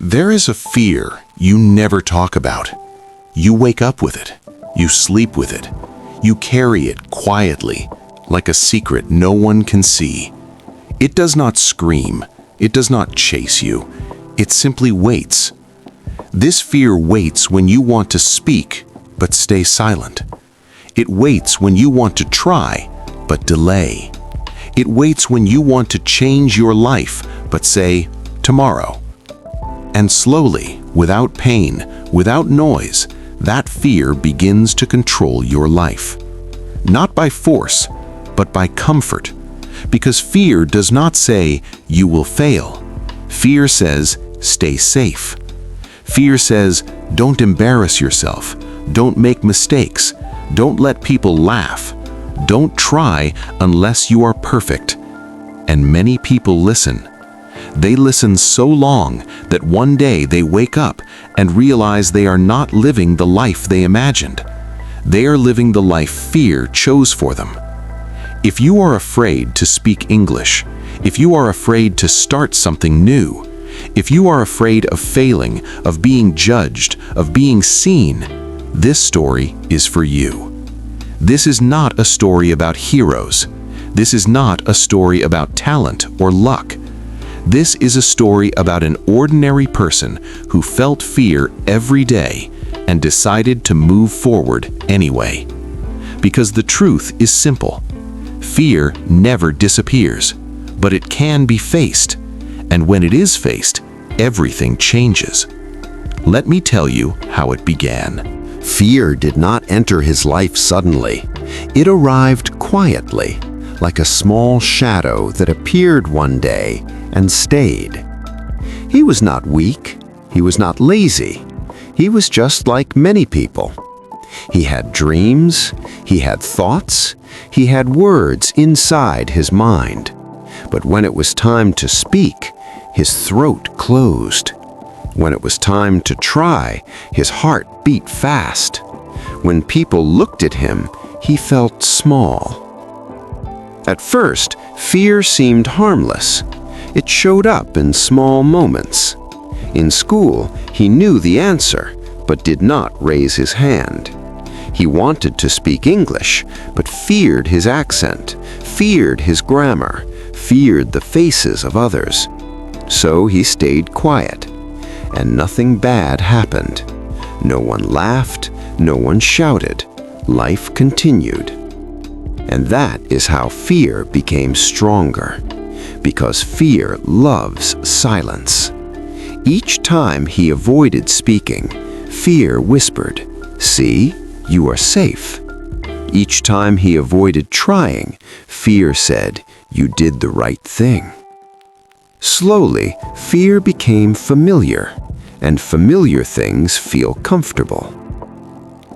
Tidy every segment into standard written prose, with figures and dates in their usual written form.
There is a fear you never talk about. You wake up with it. You sleep with it. You carry it quietly, like a secret no one can see. It does not scream. It does not chase you. It simply waits. This fear waits when you want to speak, but stay silent. It waits when you want to try, but delay. It waits when you want to change your life, but say, tomorrow. And slowly, without pain, without noise, that fear begins to control your life. Not by force, but by comfort. Because fear does not say, you will fail. Fear says, stay safe. Fear says, don't embarrass yourself. Don't make mistakes. Don't let people laugh. Don't try unless you are perfect. And many people listen. They listen so long that one day they wake up and realize they are not living the life they imagined. They are living the life fear chose for them. If you are afraid to speak English, if you are afraid to start something new, if you are afraid of failing, of being judged, of being seen, this story is for you. This is not a story about heroes. This is not a story about talent or luck. This is a story about an ordinary person who felt fear every day and decided to move forward anyway. Because the truth is simple. Fear never disappears, but it can be faced. And when it is faced, everything changes. Let me tell you how it began. Fear did not enter his life suddenly. It arrived quietly, like a small shadow that appeared one day and stayed. He was not weak. He was not lazy. He was just like many people. He had dreams. He had thoughts. He had words inside his mind. But when it was time to speak, his throat closed. When it was time to try, his heart beat fast. When people looked at him, he felt small. At first, fear seemed harmless. It showed up in small moments. In school, he knew the answer, but did not raise his hand. He wanted to speak English, but feared his accent, feared his grammar, feared the faces of others. So he stayed quiet, and nothing bad happened. No one laughed, no one shouted. Life continued. And that is how fear became stronger, because fear loves silence. Each time he avoided speaking, fear whispered, "See, you are safe." Each time he avoided trying, fear said, "You did the right thing." Slowly, fear became familiar, and familiar things feel comfortable.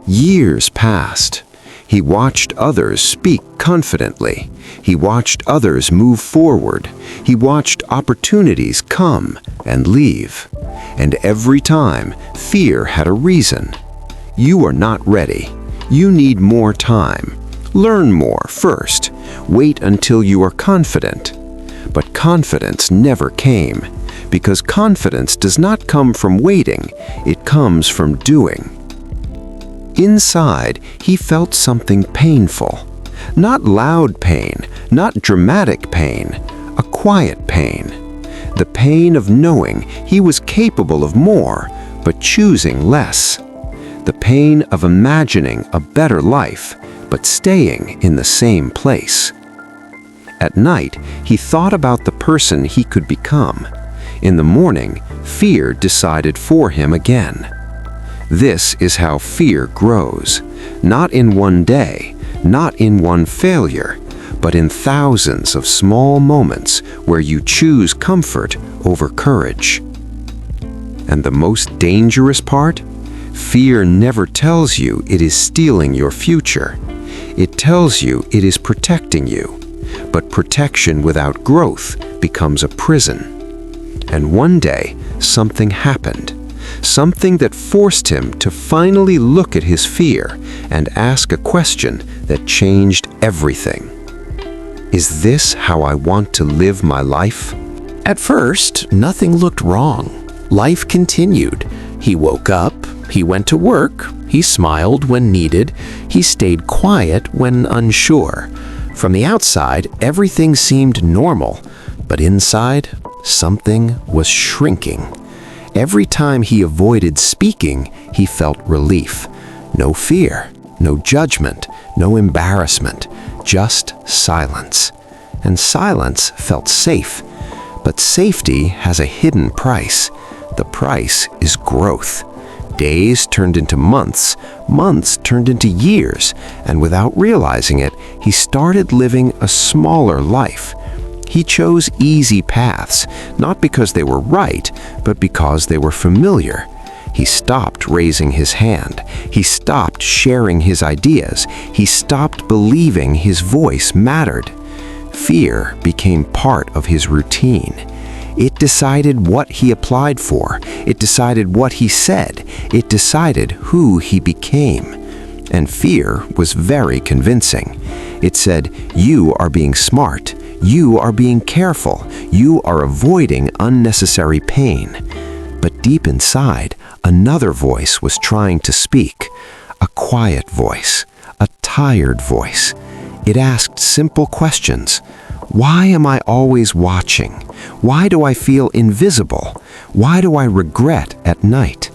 Years passed. He watched others speak confidently. He watched others move forward. He watched opportunities come and leave. And every time, fear had a reason. You are not ready. You need more time. Learn more first. Wait until you are confident. But confidence never came, because confidence does not come from waiting. It comes from doing. Inside, he felt something painful. Not loud pain, not dramatic pain, a quiet pain. The pain of knowing he was capable of more, but choosing less. The pain of imagining a better life, but staying in the same place. At night, he thought about the person he could become. In the morning, fear decided for him again. This is how fear grows, not in one day, not in one failure, but in thousands of small moments where you choose comfort over courage. And the most dangerous part? Fear never tells you it is stealing your future. It tells you it is protecting you. But protection without growth becomes a prison. And one day, something happened. Something that forced him to finally look at his fear and ask a question that changed everything. Is this how I want to live my life? At first, nothing looked wrong. Life continued. He woke up, he went to work, he smiled when needed, he stayed quiet when unsure. From the outside, everything seemed normal, but inside, something was shrinking. Every time he avoided speaking, he felt relief. No fear, no judgment, no embarrassment, just silence. And silence felt safe. But safety has a hidden price. The price is growth. Days turned into months, months turned into years, and without realizing it, he started living a smaller life. He chose easy paths, not because they were right, but because they were familiar. He stopped raising his hand. He stopped sharing his ideas. He stopped believing his voice mattered. Fear became part of his routine. It decided what he applied for. It decided what he said. It decided who he became. And fear was very convincing. It said, "You are being smart. You are being careful. You are avoiding unnecessary pain." But deep inside, another voice was trying to speak. A quiet voice, a tired voice. It asked simple questions. Why am I always watching? Why do I feel invisible? Why do I regret at night?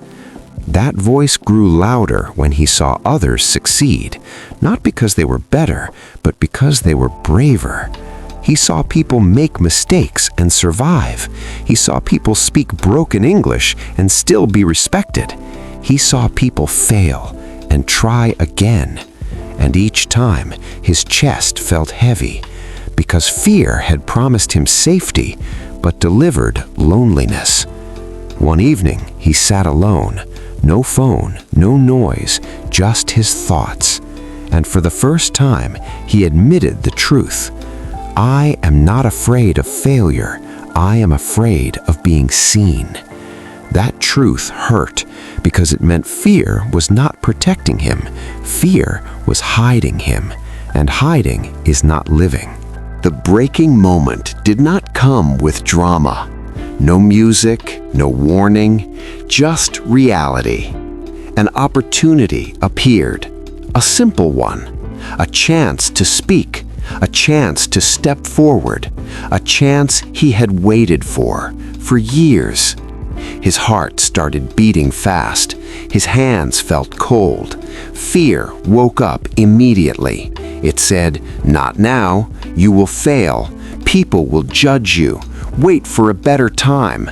That voice grew louder when he saw others succeed, not because they were better, but because they were braver. He saw people make mistakes and survive. He saw people speak broken English and still be respected. He saw people fail and try again. And each time, his chest felt heavy, because fear had promised him safety, but delivered loneliness. One evening, he sat alone. No phone, no noise, just his thoughts. And for the first time, he admitted the truth. I am not afraid of failure. I am afraid of being seen. That truth hurt because it meant fear was not protecting him. Fear was hiding him, and hiding is not living. The breaking moment did not come with drama. No music, no warning, just reality. An opportunity appeared, a simple one, a chance to speak, a chance to step forward, a chance he had waited for years. His heart started beating fast. His hands felt cold. Fear woke up immediately. It said, "Not now. You will fail. People will judge you. Wait for a better time."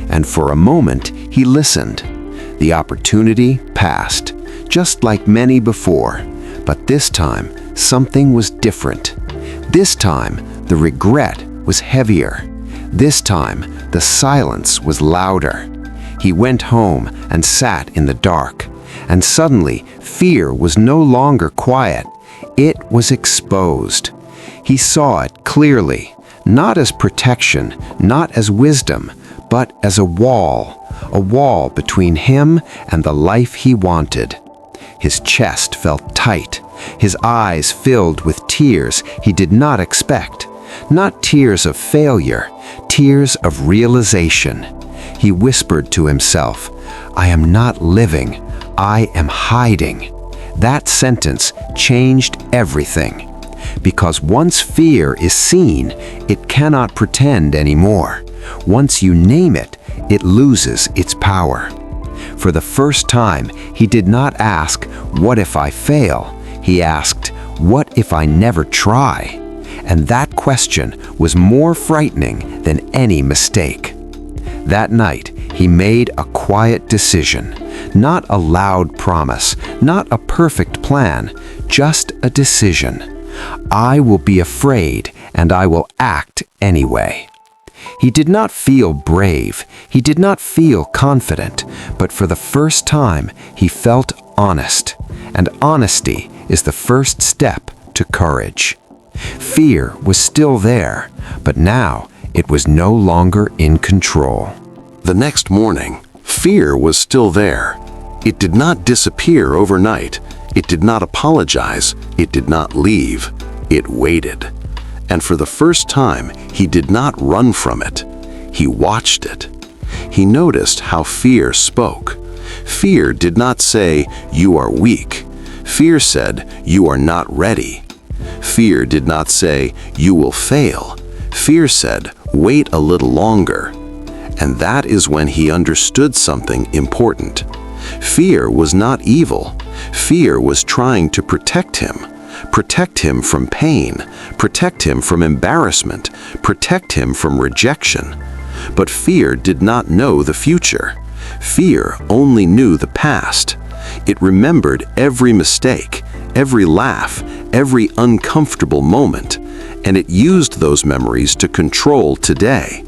And for a moment, he listened. The opportunity passed, just like many before. But this time, something was different. This time, the regret was heavier. This time, the silence was louder. He went home and sat in the dark. And suddenly, fear was no longer quiet. It was exposed. He saw it clearly, not as protection, not as wisdom, but as a wall between him and the life he wanted. His chest felt tight. His eyes filled with tears he did not expect. Not tears of failure, tears of realization. He whispered to himself, "I am not living, I am hiding." That sentence changed everything. Because once fear is seen, it cannot pretend anymore. Once you name it, it loses its power. For the first time, he did not ask, "What if I fail?" He asked, "What if I never try?" And that question was more frightening than any mistake. That night, he made a quiet decision, not a loud promise, not a perfect plan, just a decision. I will be afraid, and I will act anyway. He did not feel brave, he did not feel confident, but for the first time, he felt honest. And honesty is the first step to courage. Fear was still there, but now it was no longer in control. The next morning, fear was still there. It did not disappear overnight. It did not apologize. It did not leave. It waited. And for the first time, he did not run from it. He watched it. he noticed how fear spoke. Fear did not say, "You are weak." Fear said, "You are not ready." Fear did not say, "You will fail." Fear said, "Wait a little longer." And that is when he understood something important. Fear was not evil. Fear was trying to protect him from pain, protect him from embarrassment, protect him from rejection. But fear did not know the future. Fear only knew the past. It remembered every mistake, every laugh, every uncomfortable moment, and it used those memories to control today.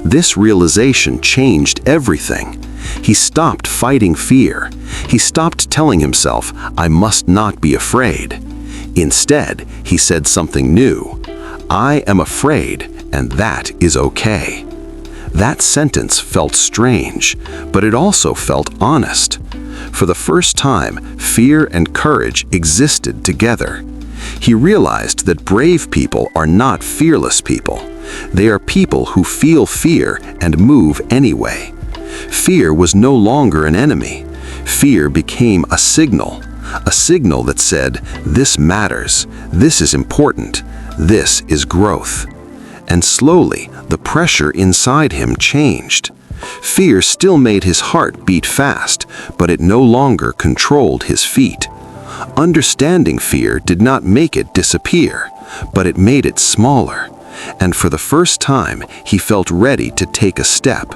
This realization changed everything. He stopped fighting fear. He stopped telling himself, "I must not be afraid." Instead, he said something new. "I am afraid, and that is okay." That sentence felt strange, but it also felt honest. For the first time, fear and courage existed together. He realized that brave people are not fearless people. They are people who feel fear and move anyway. Fear was no longer an enemy. Fear became a signal that said, "This matters, this is important, this is growth." And slowly, the pressure inside him changed. Fear still made his heart beat fast, but it no longer controlled his feet. Understanding fear did not make it disappear, but it made it smaller. And for the first time, he felt ready to take a step.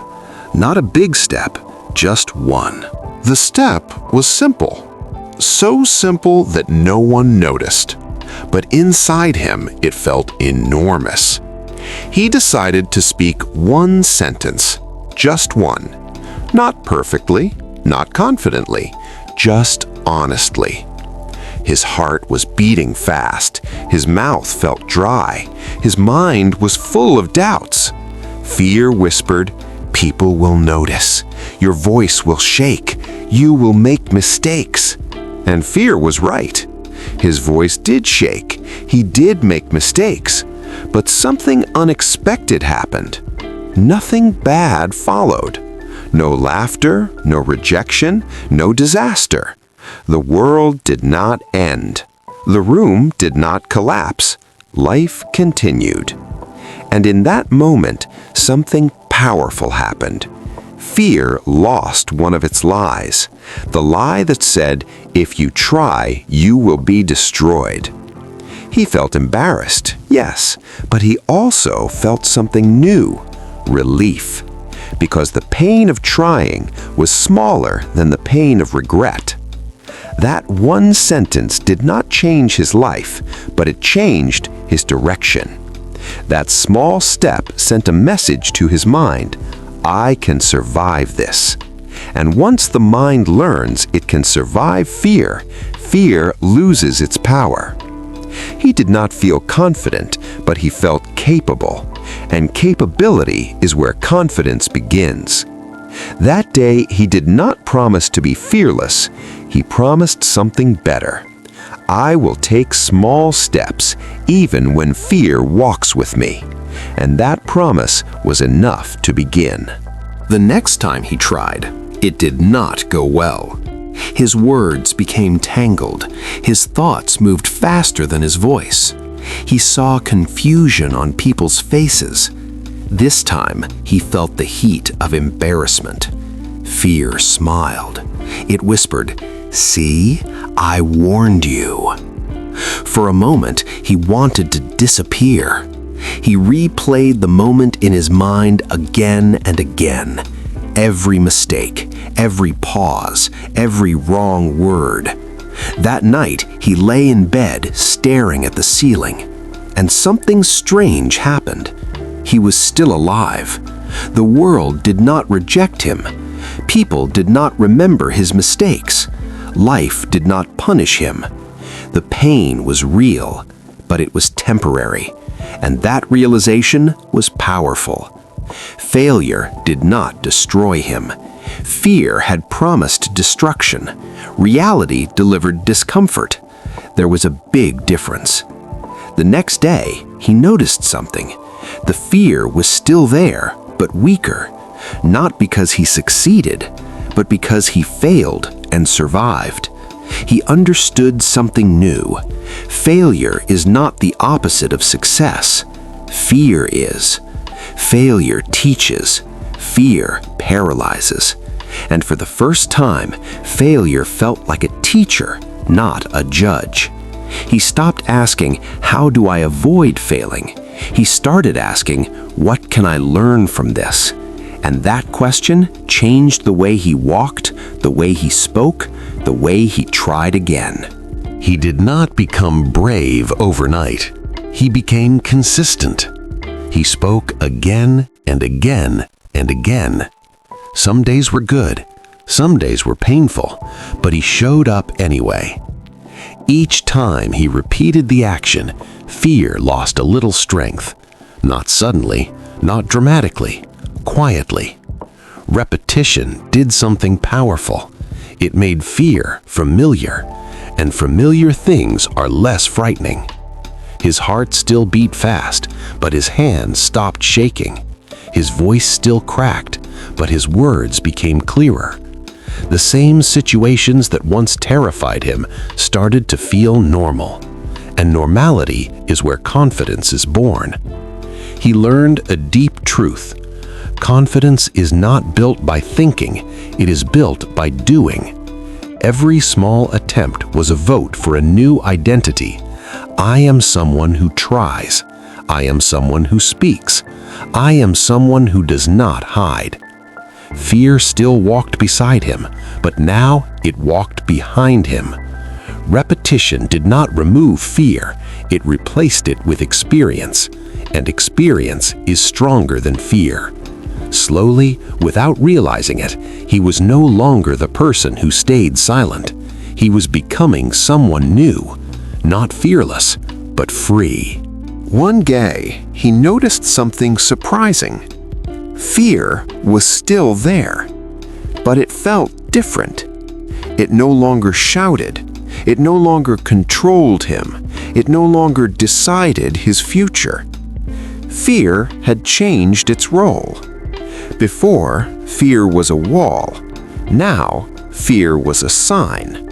Not a big step, just one. The step was simple. So simple that no one noticed. But inside him, it felt enormous. He decided to speak one sentence, just one. Not perfectly, not confidently, just honestly. His heart was beating fast. His mouth felt dry. His mind was full of doubts. Fear whispered, "People will notice. Your voice will shake. You will make mistakes." And fear was right. His voice did shake. He did make mistakes. But something unexpected happened. Nothing bad followed. No laughter, no rejection, no disaster. The world did not end. The room did not collapse. Life continued. And in that moment, something powerful happened. Fear lost one of its lies. The lie that said, "If you try, you will be destroyed." He felt embarrassed, yes, but he also felt something new, relief. Because the pain of trying was smaller than the pain of regret. That one sentence did not change his life, but it changed his direction. That small step sent a message to his mind, "I can survive this." And once the mind learns it can survive fear, fear loses its power. He did not feel confident, but he felt capable. And capability is where confidence begins. That day, he did not promise to be fearless. He promised something better. "I will take small steps, even when fear walks with me." And that promise was enough to begin. The next time he tried, it did not go well. His words became tangled. His thoughts moved faster than his voice. He saw confusion on people's faces. This time, he felt the heat of embarrassment. Fear smiled. It whispered, "See, I warned you." For a moment, he wanted to disappear. He replayed the moment in his mind again and again. Every mistake, every pause, every wrong word. That night, he lay in bed staring at the ceiling. And something strange happened. He was still alive. The world did not reject him. People did not remember his mistakes. Life did not punish him. The pain was real, but it was temporary. And that realization was powerful. Failure did not destroy him. Fear had promised destruction. Reality delivered discomfort. There was a big difference. The next day, he noticed something. The fear was still there, but weaker. not because he succeeded, but because he failed and survived. He understood something new. Failure is not the opposite of success. Fear is. Failure teaches. Fear paralyzes. And for the first time, failure felt like a teacher, not a judge. He stopped asking, "How do I avoid failing?" He started asking, "What can I learn from this?" And that question changed the way he walked, the way he spoke, the way he tried again. He did not become brave overnight. He became consistent. He spoke again and again and again. Some days were good, some days were painful, but he showed up anyway. Each time he repeated the action, fear lost a little strength. Not suddenly, not dramatically, quietly. Repetition did something powerful. It made fear familiar, and familiar things are less frightening. His heart still beat fast, but his hands stopped shaking. His voice still cracked, but his words became clearer. The same situations that once terrified him started to feel normal, and normality is where confidence is born. He learned a deep truth. Confidence is not built by thinking, it is built by doing. Every small attempt was a vote for a new identity. I am someone who tries. I am someone who speaks. I am someone who does not hide. Fear still walked beside him, but now it walked behind him. Repetition did not remove fear, it replaced it with experience, and experience is stronger than fear. Slowly, without realizing it, he was no longer the person who stayed silent. He was becoming someone new, not fearless, but free. One day, he noticed something surprising. Fear was still there, but it felt different. It no longer shouted. It no longer controlled him. It no longer decided his future. Fear had changed its role. Before, fear was a wall. Now, fear was a sign.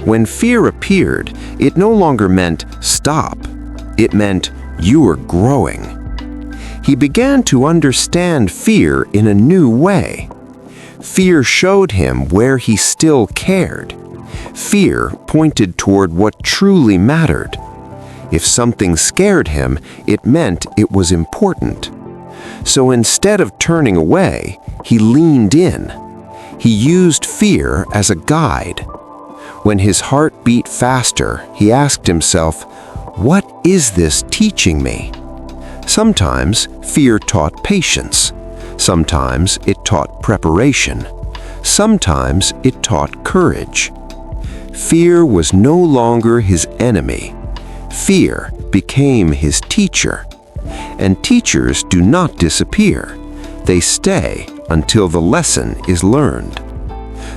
When fear appeared, it no longer meant stop. It meant you are growing. He began to understand fear in a new way. Fear showed him where he still cared. Fear pointed toward what truly mattered. If something scared him, it meant it was important. So instead of turning away, he leaned in. He used fear as a guide. When his heart beat faster, he asked himself, "What is this teaching me?" Sometimes fear taught patience. Sometimes it taught preparation. Sometimes it taught courage. Fear was no longer his enemy. Fear became his teacher. And teachers do not disappear. They stay until the lesson is learned.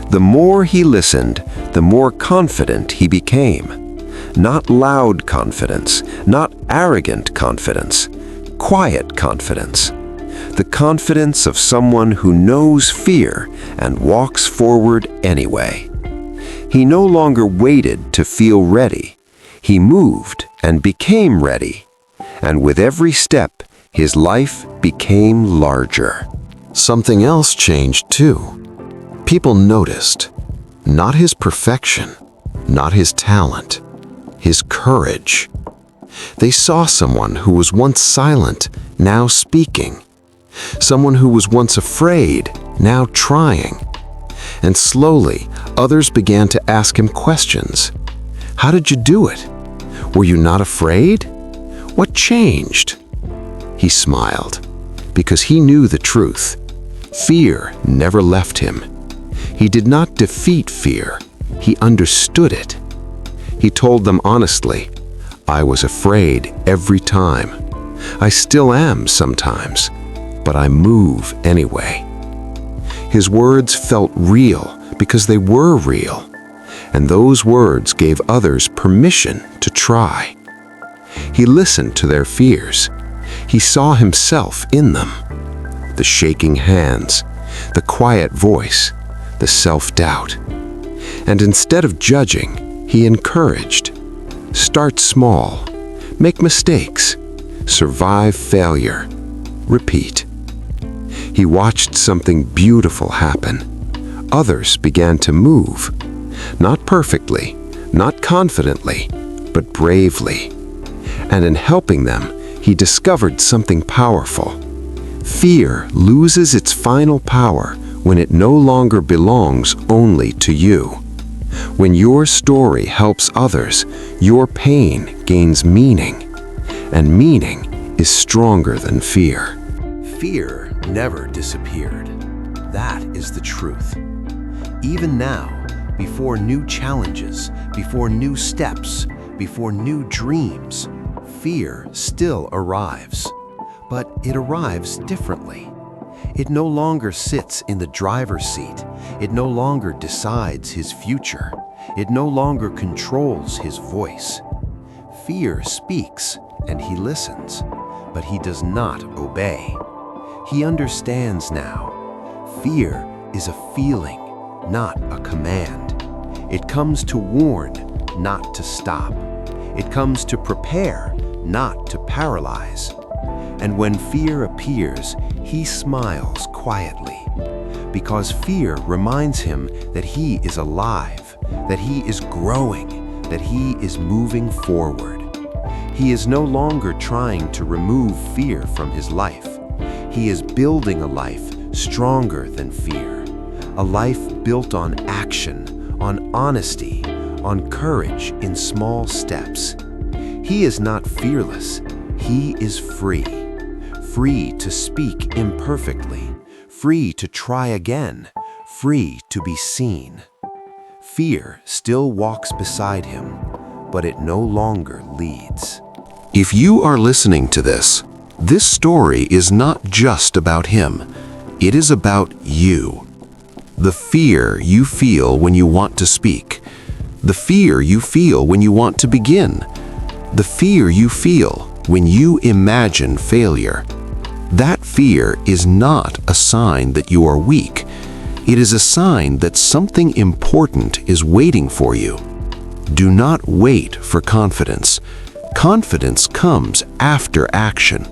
The more he listened, the more confident he became. Not loud confidence, not arrogant confidence, quiet confidence. The confidence of someone who knows fear and walks forward anyway. He no longer waited to feel ready. He moved and became ready. And with every step, his life became larger. Something else changed too. People noticed, not his perfection, not his talent, his courage. They saw someone who was once silent, now speaking. Someone who was once afraid, now trying. And slowly, others began to ask him questions. How did you do it? Were you not afraid? What changed? He smiled, because he knew the truth. Fear never left him. He did not defeat fear. He understood it. He told them honestly, "I was afraid every time. I still am sometimes, but I move anyway." His words felt real because they were real, and those words gave others permission to try. He listened to their fears. He saw himself in them. the shaking hands, the quiet voice, the self-doubt. And instead of judging, he encouraged. Start small, make mistakes, survive failure, repeat. He watched something beautiful happen. Others began to move, not perfectly, not confidently, but bravely. And in helping them, he discovered something powerful. Fear loses its final power when it no longer belongs only to you. When your story helps others, your pain gains meaning, and meaning is stronger than fear. Fear never disappeared. That is the truth. Even now, before new challenges, before new steps, before new dreams, fear still arrives. But it arrives differently. It no longer sits in the driver's seat. It no longer decides his future. It no longer controls his voice. Fear speaks and he listens, but he does not obey. He understands now. Fear is a feeling, not a command. It comes to warn, not to stop. It comes to prepare, not to paralyze. And when fear appears, he smiles quietly, because fear reminds him that he is alive, that he is growing, that he is moving forward. He is no longer trying to remove fear from his life. He is building a life stronger than fear, a life built on action, on honesty, on courage in small steps. He is not fearless, he is free. Free to speak imperfectly, free to try again, free to be seen. Fear still walks beside him, but it no longer leads. If you are listening to this story is not just about him. It is about you. The fear you feel when you want to speak. The fear you feel when you want to begin. The fear you feel when you imagine failure. That fear is not a sign that you are weak. It is a sign that something important is waiting for you. Do not wait for confidence. Confidence comes after action.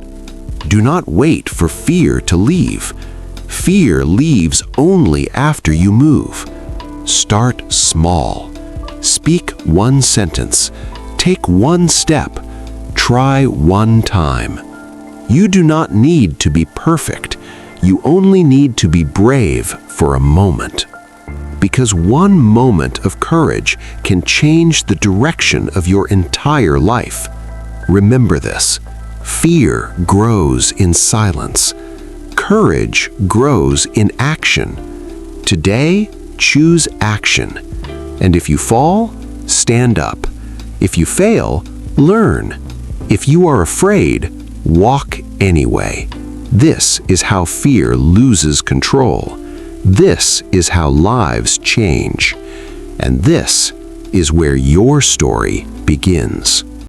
Do not wait for fear to leave. Fear leaves only after you move. Start small. Speak one sentence. Take one step. Try one time. You do not need to be perfect. You only need to be brave for a moment. Because one moment of courage can change the direction of your entire life. Remember this. Fear grows in silence. Courage grows in action. Today, choose action. And if you fall, stand up. If you fail, learn. If you are afraid, walk anyway. This is how fear loses control. This is how lives change. And this is where your story begins.